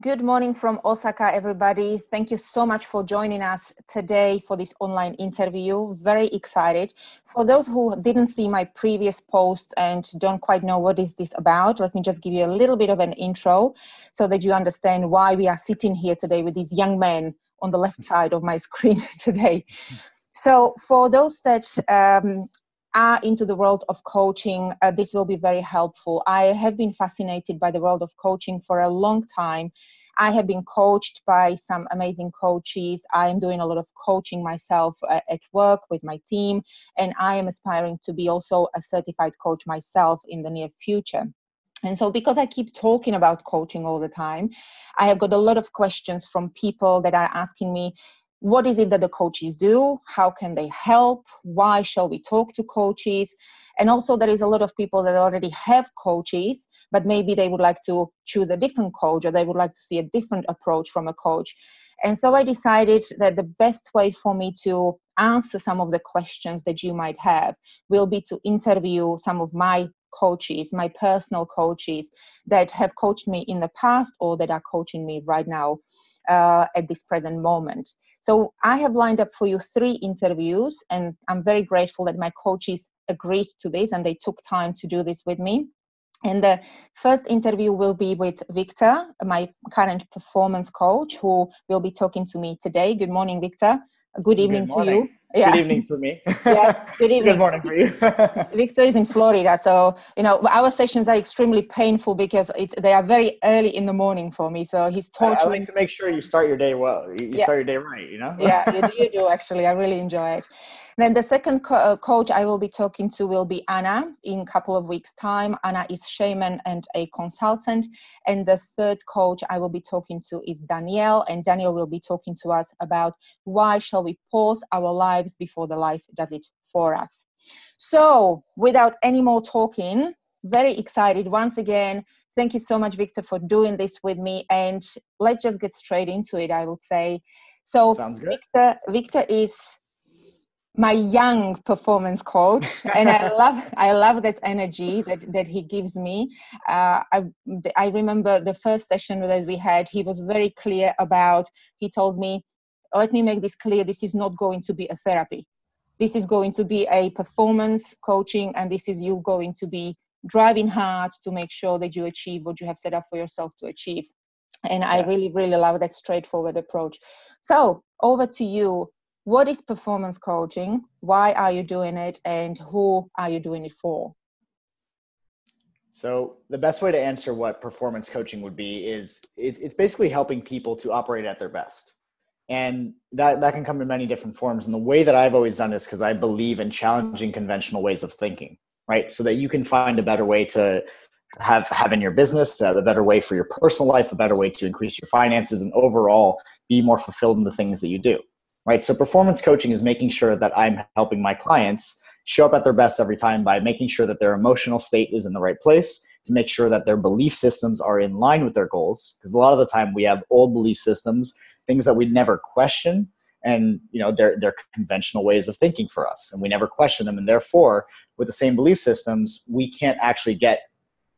Good morning from Osaka, everybody. Thank you so much for joining us today for this online interview. Very excited. For those who didn't see my previous posts and don't quite know what is this about, let me just give you a little bit of an intro so that you understand why we are sitting here today with these young men on the left side of my screen today. So for those that are into the world of coaching, this will be very helpful. I have been fascinated by the world of coaching for a long time. I have been coached by some amazing coaches. I am doing a lot of coaching myself at work with my team, and I am aspiring to be also a certified coach myself in the near future. And so because I keep talking about coaching all the time, I have got a lot of questions from people that are asking me, what is it that the coaches do? How can they help? Why shall we talk to coaches? And also there is a lot of people that already have coaches, but maybe they would like to choose a different coach, or they would like to see a different approach from a coach. And so I decided that the best way for me to answer some of the questions that you might have will be to interview some of my coaches, my personal coaches that have coached me in the past or that are coaching me right now. At this present moment. So I have lined up for you 3 interviews, and I'm very grateful that my coaches agreed to this and they took time to do this with me. And the first interview will be with Victor, my current performance coach, who will be talking to me today. Good morning, Victor. Good evening to you. Yeah. Good evening for me. Yeah, good evening. Good morning for you. Victor is in Florida, so our sessions are extremely painful because they are very early in the morning for me. So he's torturing. I like to make sure you start your day well. You start your day right, Yeah, you do actually. I really enjoy it. Then the second coach I will be talking to will be Anna in a couple of weeks' time. Anna is shaman and a consultant. And the third coach I will be talking to is Danielle. And Danielle will be talking to us about why shall we pause our lives before the life does it for us. So without any more talking, very excited once again. Thank you so much, Victor, for doing this with me. And let's just get straight into it, I would say. So sounds good. Victor is my young performance coach, and I love that energy that he gives me. I remember the first session that we had, he was very clear about, he told me, let me make this clear, this is not going to be a therapy. This is going to be a performance coaching, and this is you going to be driving hard to make sure that you achieve what you have set up for yourself to achieve. And I really, really love that straightforward approach. So over to you. What is performance coaching? Why are you doing it? And who are you doing it for? So the best way to answer what performance coaching would be is it's basically helping people to operate at their best. And that can come in many different forms. And the way that I've always done this, because I believe in challenging conventional ways of thinking, right? So that you can find a better way to have in your business, a better way for your personal life, a better way to increase your finances, and overall be more fulfilled in the things that you do, right? So performance coaching is making sure that I'm helping my clients show up at their best every time by making sure that their emotional state is in the right place, to make sure that their belief systems are in line with their goals. Because a lot of the time we have old belief systems, things that we never question, and they're conventional ways of thinking for us, and we never question them. And therefore, with the same belief systems, we can't actually get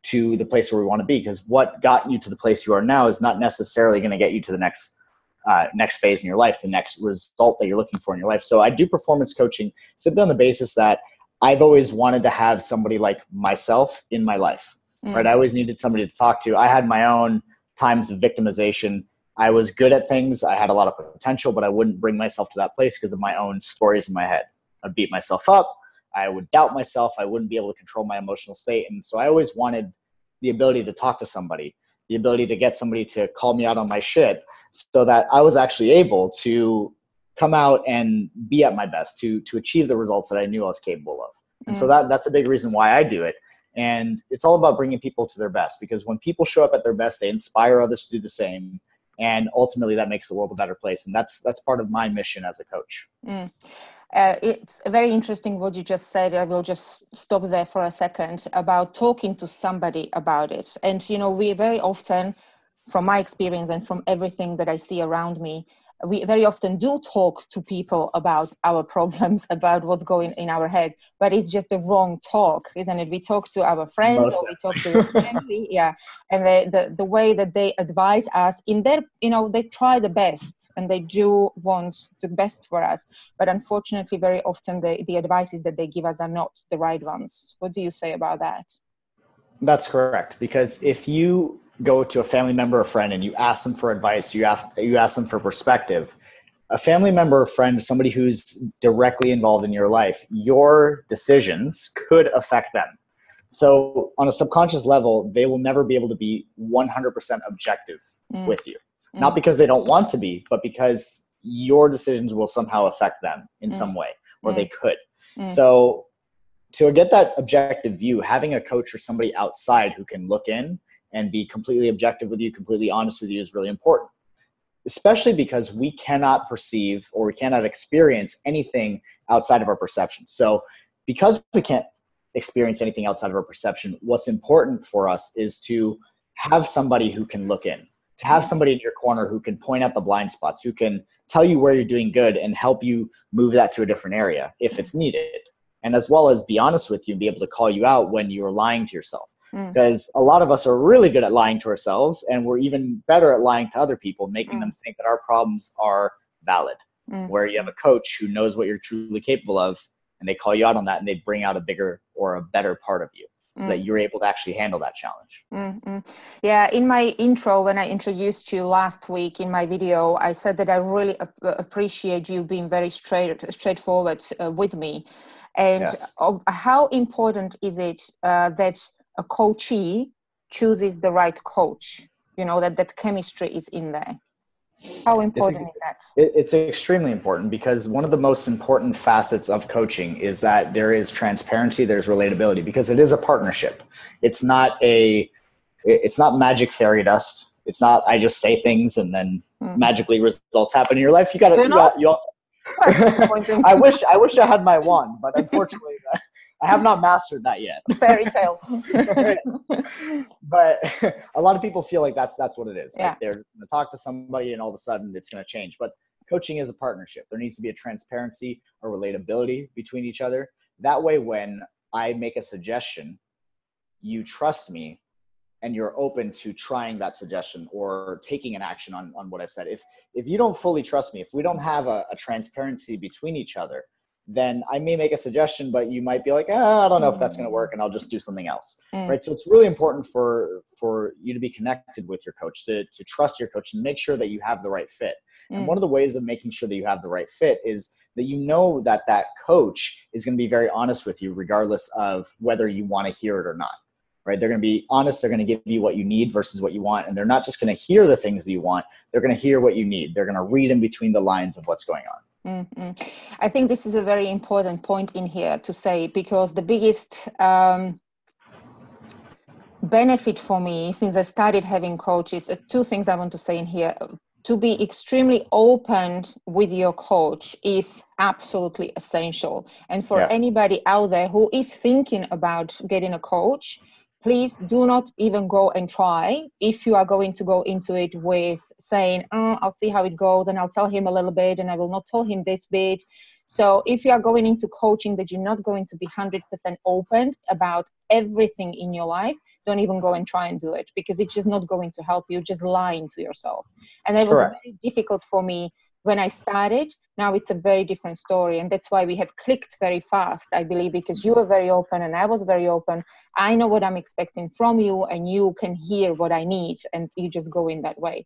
to the place where we want to be, because what got you to the place you are now is not necessarily going to get you to the next phase in your life, the next result that you're looking for in your life. So I do performance coaching simply on the basis that I've always wanted to have somebody like myself in my life, right? I always needed somebody to talk to. I had my own times of victimization. I was good at things. I had a lot of potential, but I wouldn't bring myself to that place because of my own stories in my head. I'd beat myself up. I would doubt myself. I wouldn't be able to control my emotional state. And so I always wanted the ability to talk to somebody, the ability to get somebody to call me out on my shit, so that I was actually able to come out and be at my best, to achieve the results that I knew I was capable of. And so that's a big reason why I do it. And it's all about bringing people to their best, because when people show up at their best, they inspire others to do the same. And ultimately that makes the world a better place. And that's part of my mission as a coach. It's very interesting what you just said. I will just stop there for a second about talking to somebody about it. And, we very often, from my experience and from everything that I see around me, we very often do talk to people about our problems, about what's going in our head, but it's just the wrong talk, isn't it? We talk to our friends or we talk to the family, yeah, and the way that they advise us in their, they try the best and they do want the best for us, but unfortunately very often the advices that they give us are not the right ones. What do you say about that? That's correct, because if you go to a family member or friend and you ask them for advice, you ask them for perspective, a family member or friend, somebody who's directly involved in your life, your decisions could affect them. So on a subconscious level, they will never be able to be 100% objective with you. Not because they don't want to be, but because your decisions will somehow affect them in some way, or they could. So to get that objective view, having a coach or somebody outside who can look in and be completely objective with you, completely honest with you, is really important, especially because we cannot perceive or we cannot experience anything outside of our perception. So because we can't experience anything outside of our perception, what's important for us is to have somebody who can look in, to have somebody in your corner who can point out the blind spots, who can tell you where you're doing good and help you move that to a different area if it's needed. And as well as be honest with you and be able to call you out when you're lying to yourself. Because a lot of us are really good at lying to ourselves, and we're even better at lying to other people, making them think that our problems are valid. Where you have a coach who knows what you're truly capable of, and they call you out on that, and they bring out a bigger or a better part of you so that you're able to actually handle that challenge. Yeah, in my intro, when I introduced you last week in my video, I said that I really appreciate you being very straightforward with me. And how important is it that a coachee chooses the right coach, that chemistry is in there? How important is that? It's extremely important, because one of the most important facets of coaching is that there is transparency, there's relatability, because it is a partnership. It's not magic fairy dust. It's not, I just say things and then magically results happen in your life. You also I wish I had my wand, but unfortunately I have not mastered that yet. Fairy tale. But a lot of people feel like that's what it is. Yeah. Like they're going to talk to somebody and all of a sudden it's going to change. But coaching is a partnership. There needs to be a transparency or relatability between each other. That way, when I make a suggestion, you trust me and you're open to trying that suggestion or taking an action on what I've said. If you don't fully trust me, if we don't have a transparency between each other, then I may make a suggestion, but you might be like, I don't know if that's going to work, and I'll just do something else, right? So it's really important for you to be connected with your coach, to trust your coach and make sure that you have the right fit. And one of the ways of making sure that you have the right fit is that you know that coach is going to be very honest with you, regardless of whether you want to hear it or not, right? They're going to be honest. They're going to give you what you need versus what you want. And they're not just going to hear the things that you want. They're going to hear what you need. They're going to read in between the lines of what's going on. I think this is a very important point in here to say, because the biggest benefit for me since I started having coaches, two things I want to say in here. To be extremely open with your coach is absolutely essential. And for anybody out there who is thinking about getting a coach, please do not even go and try if you are going to go into it with saying, I'll see how it goes and I'll tell him a little bit and I will not tell him this bit. So if you are going into coaching that you're not going to be 100% open about everything in your life, don't even go and try and do it, because it's just not going to help you. Just lying to yourself. And it was very difficult for me when I started. Now it's a very different story. And that's why we have clicked very fast, I believe, because you were very open and I was very open. I know what I'm expecting from you and you can hear what I need, and you just go in that way.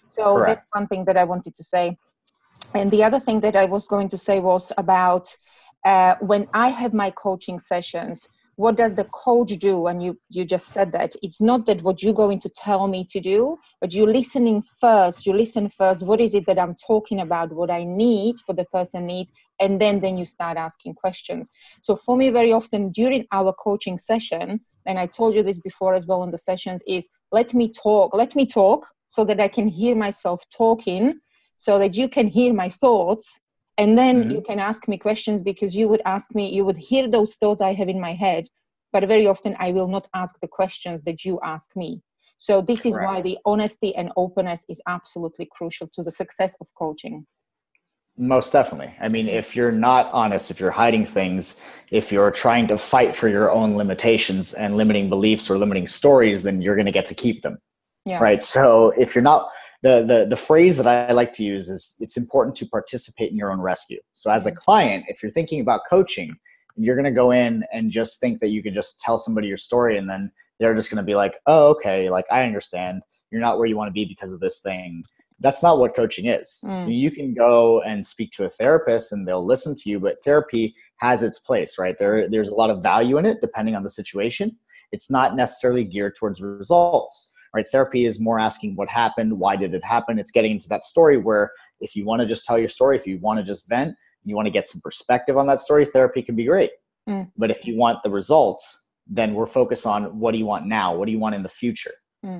So that's one thing that I wanted to say. And the other thing that I was going to say was about when I have my coaching sessions, what does the coach do? And you just said that it's not that what you're going to tell me to do, but you're listening first. You listen first. What is it that I'm talking about? What I need, what the person needs, and then you start asking questions. So for me, very often during our coaching session, and I told you this before as well in the sessions, is let me talk so that I can hear myself talking, so that you can hear my thoughts. And then you can ask me questions, because you would hear those thoughts I have in my head, but very often I will not ask the questions that you ask me. So this is why Correct. the honesty and openness is absolutely crucial to the success of coaching. Most definitely. I mean, if you're not honest, if you're hiding things, if you're trying to fight for your own limitations and limiting beliefs or limiting stories, then you're going to get to keep them. Yeah. Right. So if you're not, the phrase that I like to use is, it's important to participate in your own rescue. So as a client, if you're thinking about coaching, you're going to go in and just think that you can just tell somebody your story and then they're just going to be like, oh, okay, like I understand. You're not where you want to be because of this thing. That's not what coaching is. You can go and speak to a therapist and they'll listen to you, but therapy has its place, right? There's a lot of value in it depending on the situation. It's not necessarily geared towards results, right? Therapy is more asking what happened, why did it happen? It's getting into that story where if you want to just tell your story, if you want to just vent, you want to get some perspective on that story, therapy can be great. But if you want the results, then we're focused on what do you want now? What do you want in the future?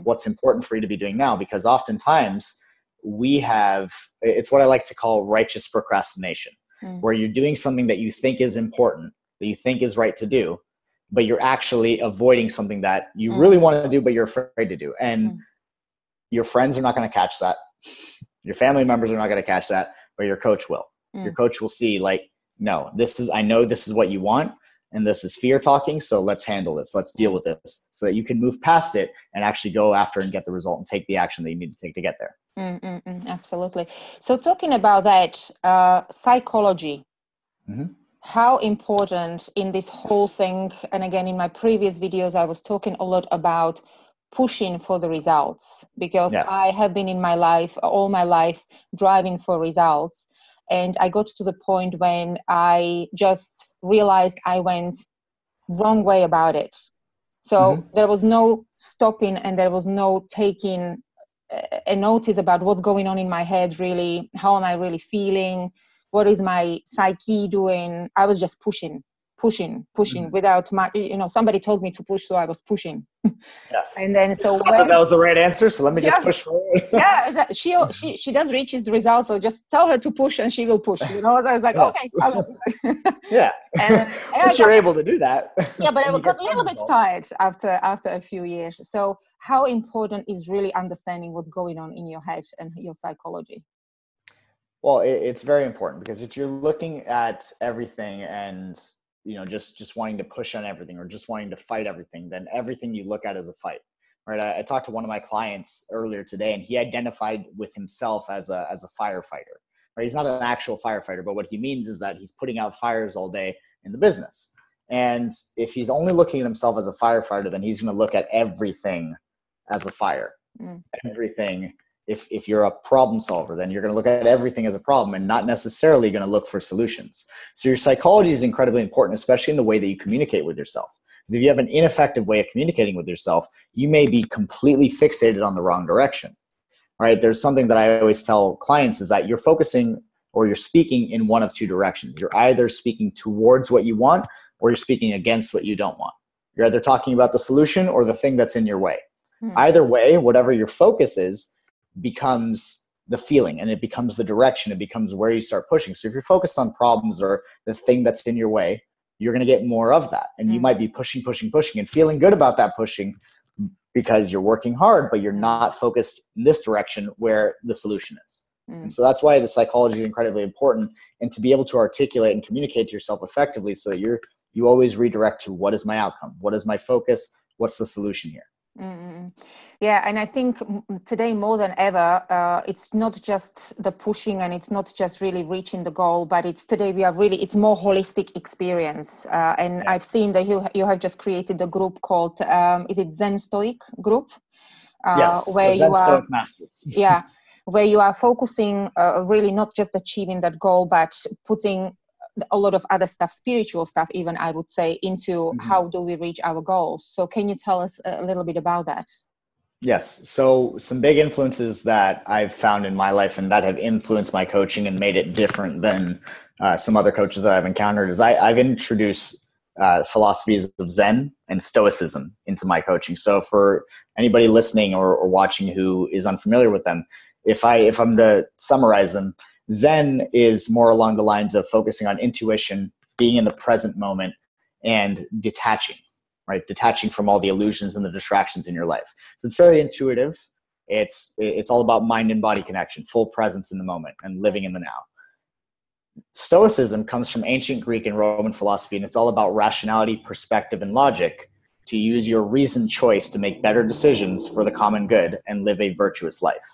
What's important for you to be doing now? Because oftentimes it's what I like to call righteous procrastination, where you're doing something that you think is important, that you think is right to do, but you're actually avoiding something that you really want to do, but you're afraid to do. And your friends are not going to catch that. Your family members are not going to catch that, but your coach will. Your coach will see like, no, I know this is what you want. And this is fear talking. So let's handle this. Let's deal with this so that you can move past it and actually go after and get the result and take the action that you need to take to get there. Absolutely. So talking about that, psychology, how important in this whole thing, and again, in my previous videos, I was talking a lot about pushing for the results, because I have been in my life, all my life, driving for results. And I got to the point when I just realized I went wrong way about it. So there was no stopping and there was no taking a notice about what's going on in my head, really. How am I really feeling? What is my psyche doing? I was just pushing without my, somebody told me to push, so I was pushing. Yes. And then that was the right answer, so let me just push forward. She does reach the result, so just tell her to push and she will push. So I was like, okay, I will do it. Yeah. But you're able to do that. Yeah, but I got a little bit tired after a few years. So how important is really understanding what's going on in your head and your psychology? Well, it's very important, because if you're looking at everything and just wanting to push on everything or just wanting to fight everything, then everything you look at is a fight, right? I talked to one of my clients earlier today, and he identified with himself as a firefighter, right? He's not an actual firefighter, but what he means is that he's putting out fires all day in the business. And if he's only looking at himself as a firefighter, then he's going to look at everything as a fire. Everything. If you're a problem solver, then you're going to look at everything as a problem and not necessarily going to look for solutions. So your psychology is incredibly important, especially in the way that you communicate with yourself. Because if you have an ineffective way of communicating with yourself, you may be completely fixated on the wrong direction, right? There's something that I always tell clients is that you're focusing or you're speaking in one of two directions. You're either speaking towards what you want or you're speaking against what you don't want. You're either talking about the solution or the thing that's in your way. Either way, whatever your focus is, becomes the feeling, and it becomes the direction. It becomes where you start pushing. So if you're focused on problems or the thing that's in your way, you're going to get more of that. And you might be pushing and feeling good about that pushing because you're working hard, but you're not focused in this direction where the solution is. And so that's why the psychology is incredibly important, and to be able to articulate and communicate to yourself effectively so that you always redirect to what is my outcome? What is my focus? What's the solution here? Yeah, and I think today more than ever, it's not just the pushing and it's not just really reaching the goal, but it's more holistic experience. And I've seen that you have just created a group called, is it Zen Stoic group? Where you are, Stoic Masters. Where you are focusing really not just achieving that goal, but putting a lot of other stuff, spiritual stuff even, I would say, into how do we reach our goals. So can you tell us a little bit about that? Yes. So some big influences that I've found in my life and that have influenced my coaching and made it different than some other coaches that I've encountered is I've introduced philosophies of Zen and Stoicism into my coaching. So for anybody listening or watching who is unfamiliar with them, if I'm to summarize them, Zen is more along the lines of focusing on intuition, being in the present moment, and detaching, right? Detaching from all the illusions and the distractions in your life. So it's very intuitive. It's all about mind and body connection, full presence in the moment and living in the now. Stoicism comes from ancient Greek and Roman philosophy, and it's all about rationality, perspective, and logic to use your reasoned choice to make better decisions for the common good and live a virtuous life.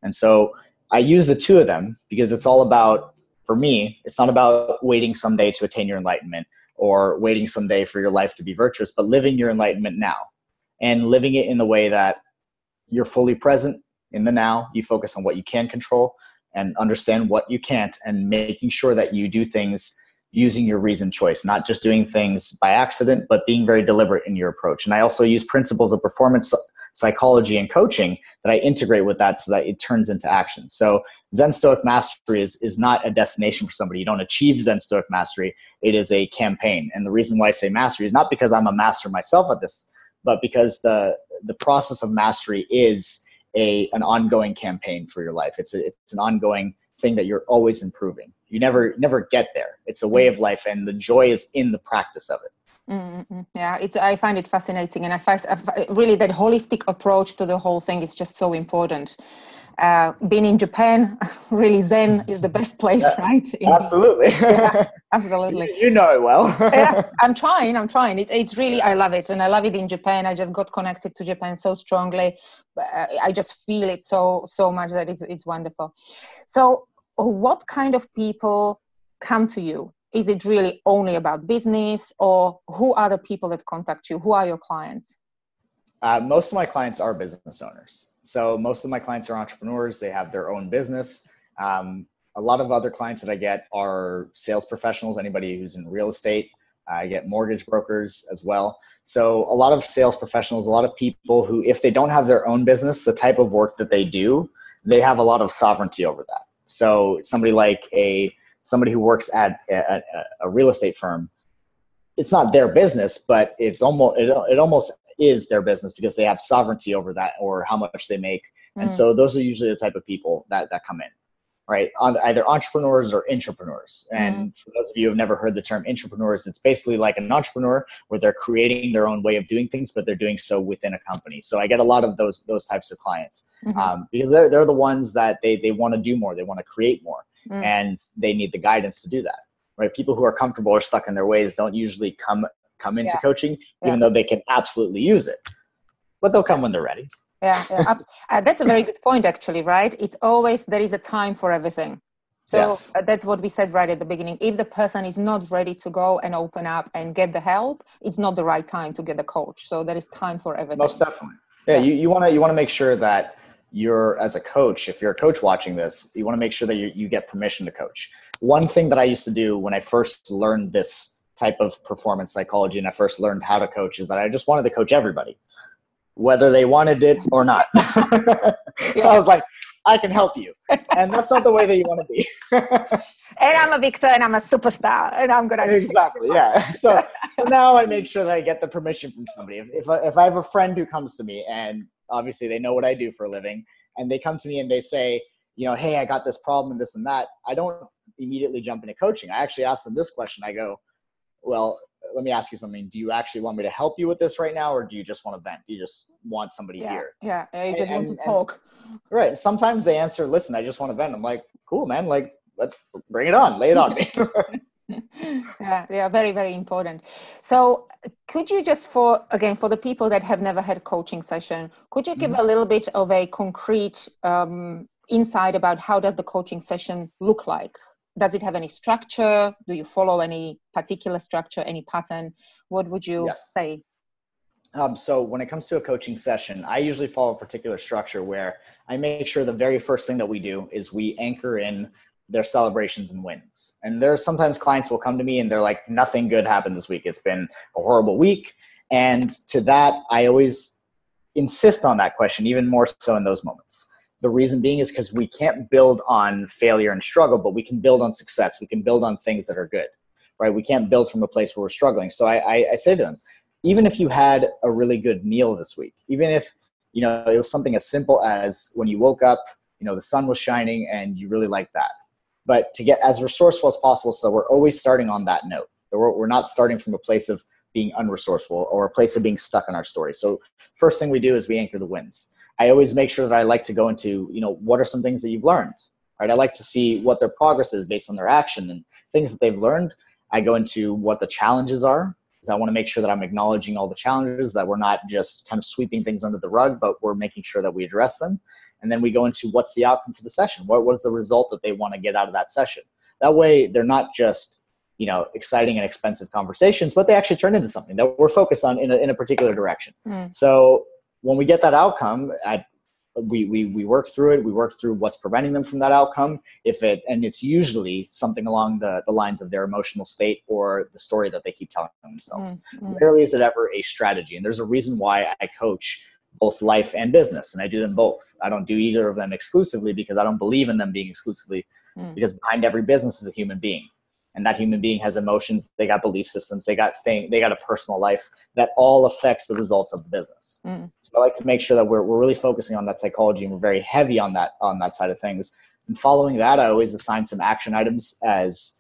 And so I use the two of them because it's all about, for me, it's not about waiting someday to attain your enlightenment or waiting someday for your life to be virtuous, but living your enlightenment now and living it in the way that you're fully present in the now. You focus on what you can control and understand what you can't, and making sure that you do things using your reasoned choice, not just doing things by accident, but being very deliberate in your approach. And I also use principles of performance psychology and coaching that I integrate with that so that it turns into action. So Zen Stoic Mastery is not a destination for somebody. You don't achieve Zen Stoic Mastery. It is a campaign. And the reason why I say mastery is not because I'm a master myself at this, but because the process of mastery is an ongoing campaign for your life. It's an ongoing thing that you're always improving. You never get there. It's a way of life, and the joy is in the practice of it. Mm-hmm. Yeah, I find it fascinating, and I find really that holistic approach to the whole thing is just so important. Being in Japan, really Zen is the best place, right? Absolutely. Yeah, absolutely. So you know it well. Yeah, I'm trying. It's really, I love it. And I love it in Japan. I just got connected to Japan so strongly. I just feel it so much that it's wonderful. So what kind of people come to you? Is it really only about business, or who are the people that contact you? Who are your clients? Most of my clients are business owners. So most of my clients are entrepreneurs. They have their own business. A lot of other clients that I get are sales professionals, anybody who's in real estate. I get mortgage brokers as well. So a lot of sales professionals, a lot of people who, if they don't have their own business, the type of work that they do, they have a lot of sovereignty over that. So somebody who works at a real estate firm, it's not their business, but it almost is their business because they have sovereignty over that or how much they make. And so those are usually the type of people that come in, right? Either entrepreneurs or intrapreneurs. And for those of you who have never heard the term intrapreneurs, it's basically like an entrepreneur where they're creating their own way of doing things, but they're doing so within a company. So I get a lot of those types of clients because they're the ones that they want to do more. They want to create more and they need the guidance to do that. Right? People who are comfortable or stuck in their ways don't usually come into coaching, even though they can absolutely use it. But they'll come when they're ready. Yeah. That's a very good point, actually, right? It's always, there is a time for everything. So that's what we said right at the beginning. If the person is not ready to go and open up and get the help, it's not the right time to get a coach. So there is time for everything. Most definitely. Yeah. You want to make sure that as a coach, if you're a coach watching this, you want to make sure that you get permission to coach. One thing that I used to do when I first learned this type of performance psychology and I first learned how to coach is that I just wanted to coach everybody, whether they wanted it or not. I was like, I can help you. And that's not the way that you want to be. And I'm a Victor and I'm a superstar and I'm going to. Exactly. Yeah. So now I make sure that I get the permission from somebody. If I have a friend who comes to me and obviously they know what I do for a living and they come to me and they say, hey, I got this problem and this and that. I don't immediately jump into coaching. I actually ask them this question. I go, well, let me ask you something. Do you actually want me to help you with this right now? Or do you just want to vent? Do you just want somebody here? Yeah. You just want to talk. Right. Sometimes they answer, listen, I just want to vent. I'm like, cool, man. Like, let's bring it on. Lay it on me. Yeah. Very, very important. So could you just for the people that have never had a coaching session, could you give a little bit of a concrete insight about how does the coaching session look like? Does it have any structure? Do you follow any particular structure, any pattern? What would you say? So when it comes to a coaching session, I usually follow a particular structure where I make sure the very first thing that we do is we anchor in their celebrations and wins. And there are sometimes clients will come to me and they're like, nothing good happened this week. It's been a horrible week. And to that, I always insist on that question, even more so in those moments. The reason being is because we can't build on failure and struggle, but we can build on success. We can build on things that are good, right? We can't build from a place where we're struggling. So I say to them, even if you had a really good meal this week, even if, it was something as simple as when you woke up, the sun was shining and you really liked that. But to get as resourceful as possible so that we're always starting on that note. That we're not starting from a place of being unresourceful or a place of being stuck in our story. So first thing we do is we anchor the wins. I always make sure that I like to go into, what are some things that you've learned, right? I like to see what their progress is based on their action and things that they've learned. I go into what the challenges are. So I want to make sure that I'm acknowledging all the challenges, that we're not just kind of sweeping things under the rug, but we're making sure that we address them. And then we go into what's the outcome for the session? What is the result that they want to get out of that session? That way they're not just, exciting and expensive conversations, but they actually turn into something that we're focused on in a particular direction. So when we get that outcome, we work through it. We work through what's preventing them from that outcome. And it's usually something along the lines of their emotional state or the story that they keep telling themselves. Rarely is it ever a strategy. And there's a reason why I coach both life and business, and I do them both. I don't do either of them exclusively because I don't believe in them being exclusively, because behind every business is a human being. And that human being has emotions, they got belief systems, they got a personal life that all affects the results of the business. So I like to make sure that we're really focusing on that psychology, and we're very heavy on that side of things. And following that, I always assign some action items as,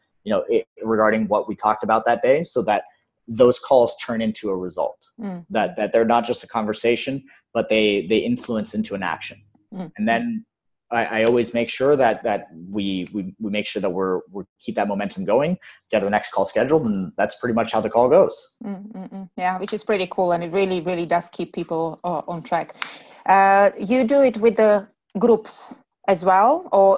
regarding what we talked about that day, so that those calls turn into a result, that they're not just a conversation, but they influence into an action. And then I always make sure that we make sure that we keep that momentum going, get the next call scheduled, and that's pretty much how the call goes. Yeah, which is pretty cool, and it really, really does keep people on track. You do it with the groups as well, or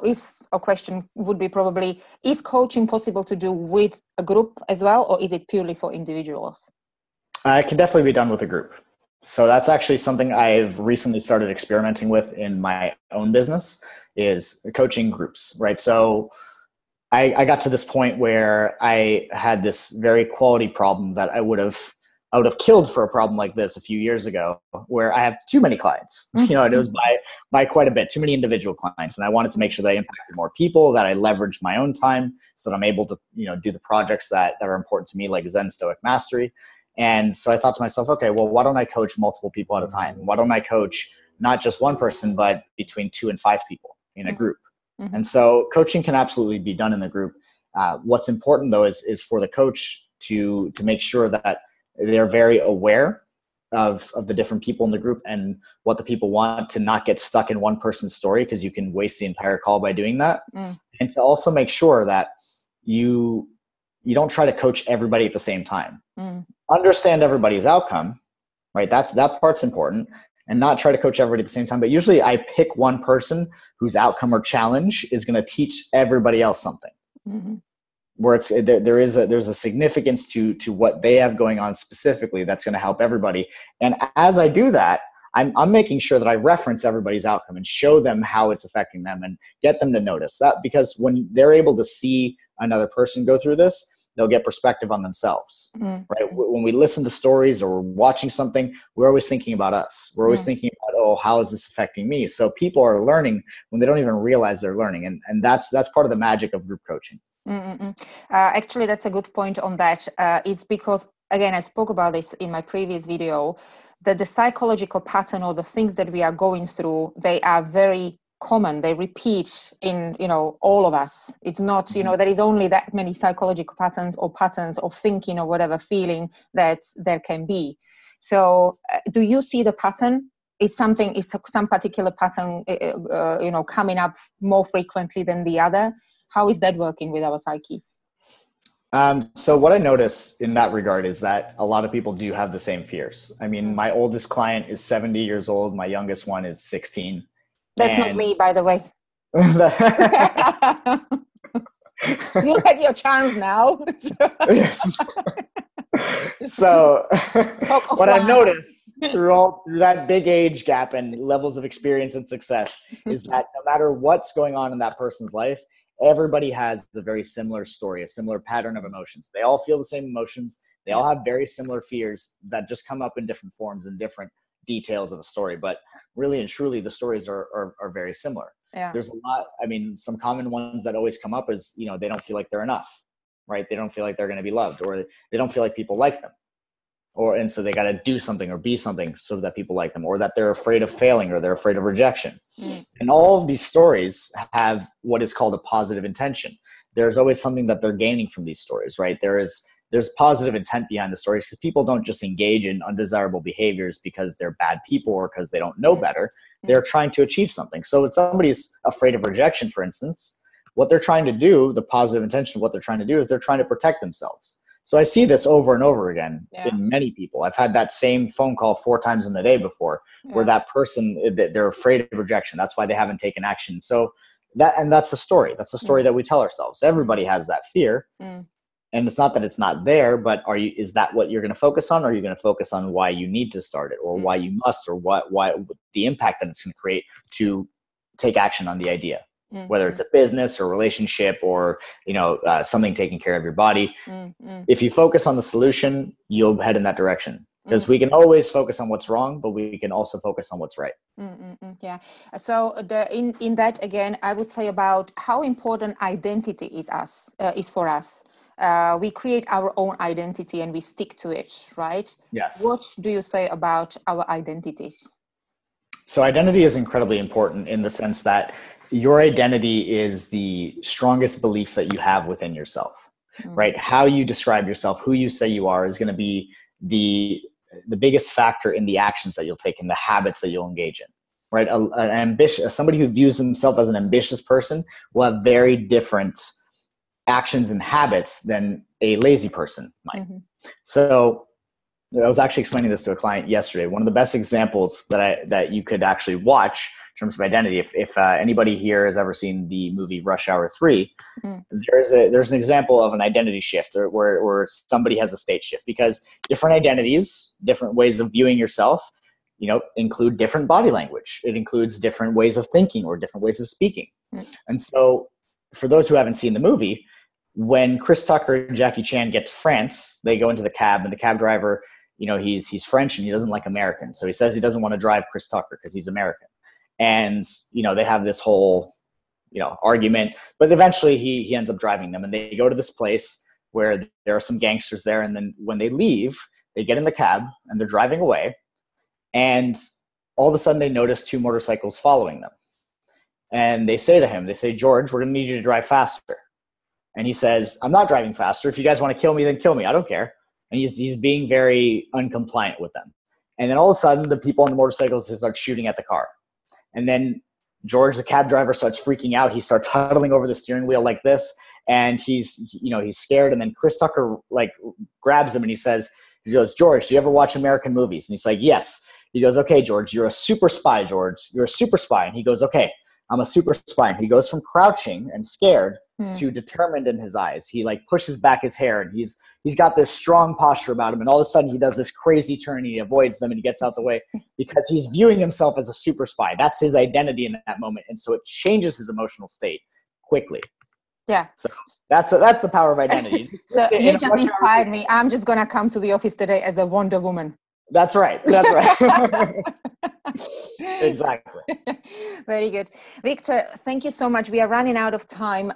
a question would be probably, is coaching possible to do with a group as well, or is it purely for individuals? It can definitely be done with a group. So that's actually something I've recently started experimenting with in my own business, is coaching groups, right? So I got to this point where I had this very quality problem that I would have killed for a problem like this a few years ago, where I have too many clients, and it was by quite a bit, too many individual clients. And I wanted to make sure that I impacted more people, that I leveraged my own time so that I'm able to, do the projects that are important to me, like Zen Stoic Mastery. And so I thought to myself, okay, well, why don't I coach multiple people at a time? Why don't I coach not just one person, but between 2 and 5 people in a group? And so coaching can absolutely be done in the group. What's important though is for the coach to make sure that they're very aware of the different people in the group and what the people want, to not get stuck in one person's story, because you can waste the entire call by doing that. And to also make sure that you don't try to coach everybody at the same time. Understand everybody's outcome, right? That part's important, and not try to coach everybody at the same time. But usually I pick one person whose outcome or challenge is going to teach everybody else something. Where there's a significance to what they have going on specifically that's going to help everybody. And as I do that, I'm making sure that I reference everybody's outcome and show them how it's affecting them and get them to notice that, because when they're able to see another person go through this, they'll get perspective on themselves, right? When we listen to stories or we're watching something, we're always thinking about us. We're always thinking about, oh, how is this affecting me? So people are learning when they don't even realize they're learning. And that's part of the magic of group coaching. Actually, that's a good point on that. Is because, again, I spoke about this in my previous video, that the psychological pattern or the things that we are going through, they are very common. They repeat in, all of us. It's not, there is only that many psychological patterns or patterns of thinking or whatever feeling that there can be. So do you see the pattern? Is some particular pattern, coming up more frequently than the other? How is that working with our psyche? So what I notice in that regard is that a lot of people do have the same fears. I mean, my oldest client is 70 years old. My youngest one is 16. That's not me, by the way. You had your chance now. Yes. So what I've noticed through that big age gap and levels of experience and success is that no matter what's going on in that person's life, everybody has a very similar story, a similar pattern of emotions. They all feel the same emotions. They all have very similar fears that just come up in different forms and different details of a story. But really and truly, the stories are very similar. Yeah. There's a lot. I mean, some common ones that always come up is, they don't feel like they're enough, right? They don't feel like they're going to be loved, or they don't feel like people like them. And so they got to do something or be something so that people like them, or that they're afraid of failing, or they're afraid of rejection. And all of these stories have what is called a positive intention. There's always something that they're gaining from these stories, right? There is there's positive intent behind the stories, because people don't just engage in undesirable behaviors because they're bad people or because they don't know better. They're trying to achieve something. So if somebody's afraid of rejection, for instance, what they're trying to do, the positive intention of what they're trying to do, is they're trying to protect themselves. So I see this over and over again in many people. I've had that same phone call 4 times in a day before, where that person, they're afraid of rejection. That's why they haven't taken action. So that's the story. That's the story that we tell ourselves. Everybody has that fear. And it's not that it's not there, but is that what you're going to focus on? Or are you going to focus on why you need to start it, or why you must, or why the impact that it's going to create to take action on the idea? Whether it's a business or relationship or, something taking care of your body. If you focus on the solution, you'll head in that direction, because we can always focus on what's wrong, but we can also focus on what's right. Yeah. So in that, again, I would say about how important identity is for us. We create our own identity and we stick to it, right? Yes. What do you say about our identities? So identity is incredibly important in the sense that your identity is the strongest belief that you have within yourself, right? How you describe yourself, who you say you are, is going to be the biggest factor in the actions that you'll take and the habits that you'll engage in, right? Somebody who views themselves as an ambitious person will have very different actions and habits than a lazy person might. So I was actually explaining this to a client yesterday. One of the best examples that you could actually watch in terms of identity, if anybody here has ever seen the movie Rush Hour 3, there's an example of an identity shift where somebody has a state shift, because different identities, different ways of viewing yourself, include different body language. It includes different ways of thinking or different ways of speaking. And so for those who haven't seen the movie, when Chris Tucker and Jackie Chan get to France, they go into the cab, and the cab driver, he's French and he doesn't like Americans. So he says he doesn't want to drive Chris Tucker because he's American. And, they have this whole, argument, but eventually he ends up driving them, and they go to this place where there are some gangsters there. And then when they leave, they get in the cab and they're driving away. And all of a sudden they notice 2 motorcycles following them. And they say to him, George, we're going to need you to drive faster. And he says, I'm not driving faster. If you guys want to kill me, then kill me. I don't care. And he's being very uncompliant with them. And then all of a sudden, the people on the motorcycles start shooting at the car. And then George, the cab driver, starts freaking out. He starts huddling over the steering wheel like this. And he's scared. And then Chris Tucker grabs him and he goes, George, do you ever watch American movies? And he's like, yes. He goes, okay, George, you're a super spy, George. You're a super spy. And he goes, okay, I'm a super spy. And he goes from crouching and scared to determined in his eyes. He pushes back his hair, and he's got this strong posture about him. And all of a sudden he does this crazy turn and he avoids them and he gets out the way because he's viewing himself as a super spy. That's his identity in that moment. And so it changes his emotional state quickly. Yeah. So that's the power of identity. So you just inspired me. I'm just going to come to the office today as a Wonder Woman. That's right. Exactly. Very good. Victor, thank you so much. We are running out of time.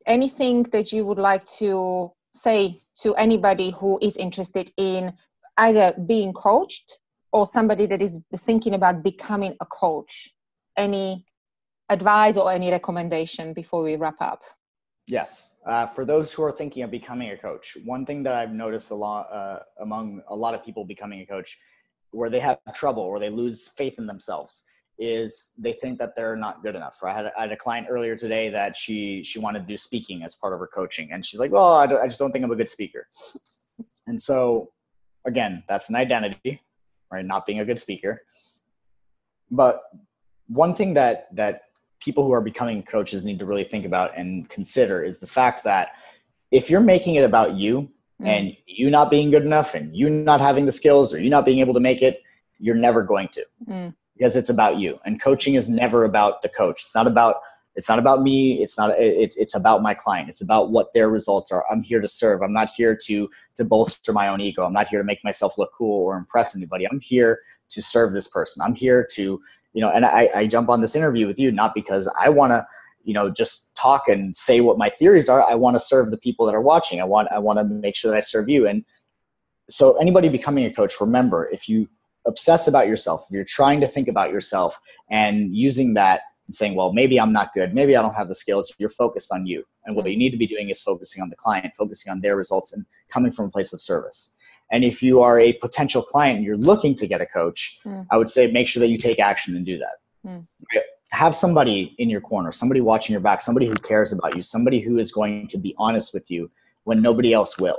Anything that you would like to say to anybody who is interested in either being coached or somebody that is thinking about becoming a coach? Any advice or any recommendation before we wrap up? Yes. For those who are thinking of becoming a coach, one thing that I've noticed a lot among a lot of people becoming a coach, where they have trouble or they lose faith in themselves, is they think that they're not good enough. I had a client earlier today that she wanted to do speaking as part of her coaching. And she's like, well, I just don't think I'm a good speaker. And so again, that's an identity, right? Not being a good speaker. But one thing that people who are becoming coaches need to really think about and consider is the fact that if you're making it about you and you not being good enough and you not having the skills or you not being able to make it, you're never going to, because it's about you. And coaching is never about the coach. It's not about me. It's about my client. It's about what their results are. I'm here to serve. I'm not here to bolster my own ego. I'm not here to make myself look cool or impress anybody. I'm here to serve this person. I'm here to, and I jump on this interview with you, not because I want to, just talk and say what my theories are. I want to serve the people that are watching. I want to make sure that I serve you. And so anybody becoming a coach, remember, if you obsess about yourself, if you're trying to think about yourself and using that and saying, well, maybe I'm not good. Maybe I don't have the skills. You're focused on you. And what you need to be doing is focusing on the client, focusing on their results, and coming from a place of service. And if you are a potential client and you're looking to get a coach, I would say make sure that you take action and do that. Right? Have somebody in your corner, somebody watching your back, somebody who cares about you, somebody who is going to be honest with you when nobody else will.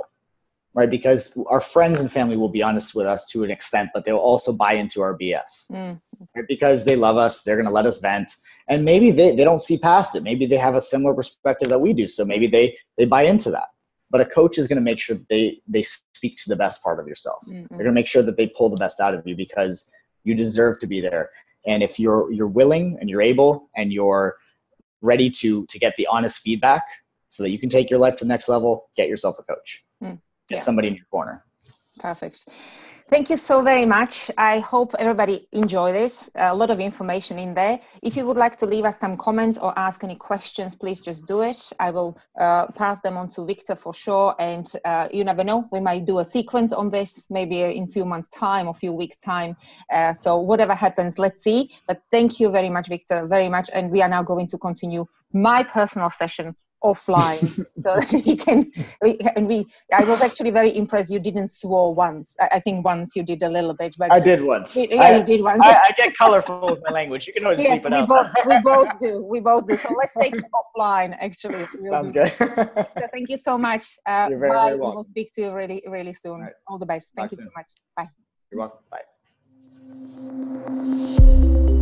Right? Because our friends and family will be honest with us to an extent, but they'll also buy into our BS. Right? Because they love us, they're going to let us vent. And maybe they don't see past it. Maybe they have a similar perspective that we do. So maybe they buy into that. But a coach is going to make sure that they speak to the best part of yourself. They're going to make sure that they pull the best out of you because you deserve to be there. And if you're willing and you're able and you're ready to get the honest feedback so that you can take your life to the next level, get yourself a coach. Get somebody in your corner. Perfect. Thank you so very much. I hope everybody enjoyed this. A lot of information in there. If you would like to leave us some comments or ask any questions, please just do it. I will pass them on to Victor for sure. And you never know, we might do a sequence on this, maybe in a few months' time or a few weeks' time. So whatever happens, let's see. But thank you very much, Victor, very much. And we are now going to continue my personal session offline so that I was actually very impressed you didn't swear once. I think once you did a little bit, but I did once. You did once. I get colorful with my language. You can always bleep it out. We both do. So let's take it offline, actually. Sounds good. So thank you so much. You're very, bye. very welcome. We'll speak to you really, really soon. All the best. Thank you so much. Bye. You're welcome. Bye.